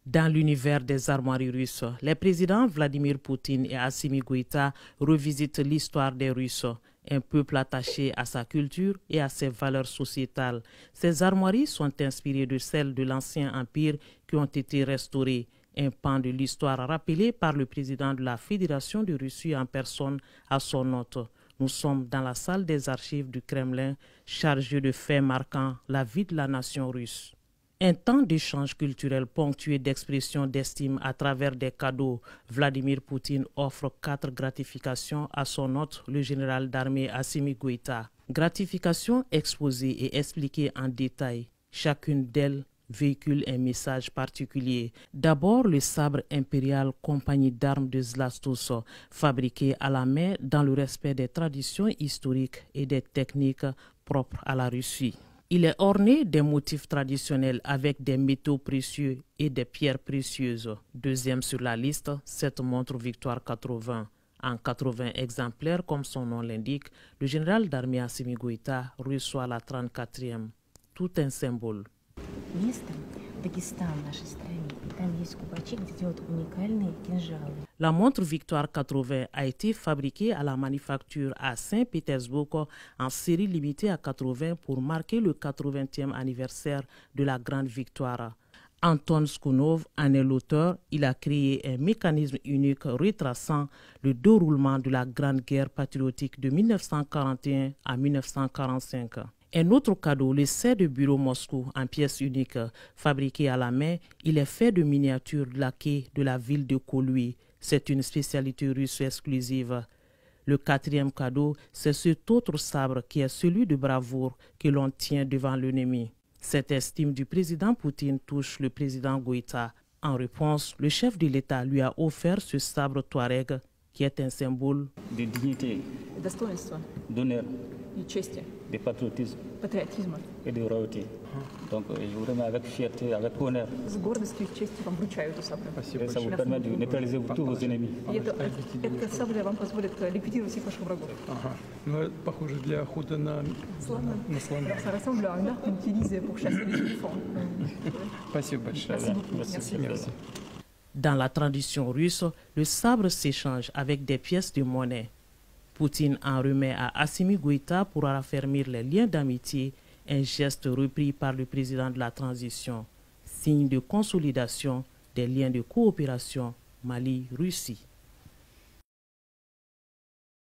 Dans l'univers des armoiries russes, les présidents Vladimir Poutine et Assimi Goïta revisitent l'histoire des Russes, un peuple attaché à sa culture et à ses valeurs sociétales. Ces armoiries sont inspirées de celles de l'ancien empire qui ont été restaurées, un pan de l'histoire rappelé par le président de la Fédération de Russie en personne à son hôte. Nous sommes dans la salle des archives du Kremlin, chargée de faits marquant la vie de la nation russe. Un temps d'échange culturel ponctué d'expressions d'estime à travers des cadeaux. Vladimir Poutine offre 4 gratifications à son hôte, le général d'armée Assimi Goïta. Gratifications exposées et expliquées en détail. Chacune d'elles véhicule un message particulier. D'abord, le sabre impérial compagnie d'armes de Zlastos, fabriqué à la main dans le respect des traditions historiques et des techniques propres à la Russie. Il est orné des motifs traditionnels avec des métaux précieux et des pierres précieuses. Deuxième sur la liste, cette montre Victoire 80. En 80 exemplaires, comme son nom l'indique, le général d'armée Assimi Goïta reçoit la 34e. Tout un symbole. La montre Victoire 80 a été fabriquée à la manufacture à Saint-Pétersbourg en série limitée à 80 pour marquer le 80e anniversaire de la Grande Victoire. Anton Skunov en est l'auteur. Il a créé un mécanisme unique retraçant le déroulement de la Grande Guerre patriotique de 1941 à 1945. Un autre cadeau, le set de bureau Moscou en pièces uniques, fabriqué à la main, il est fait de miniatures laquées de la ville de Kolui. C'est une spécialité russe exclusive. Le 4e cadeau, c'est cet autre sabre qui est celui de bravoure que l'on tient devant l'ennemi. Cette estime du président Poutine touche le président Goïta. En réponse, le chef de l'État lui a offert ce sabre Touareg qui est un symbole de dignité, d'honneur, de patriotisme et de royauté. Donc je vous remets avec fierté, avec honneur. Et ça vous permet de neutraliser tous vos ennemis. Dans la tradition russe, le sabre s'échange avec des pièces de monnaie. Poutine en remet à Assimi Goïta pour raffermir les liens d'amitié, un geste repris par le président de la transition, signe de consolidation des liens de coopération Mali-Russie.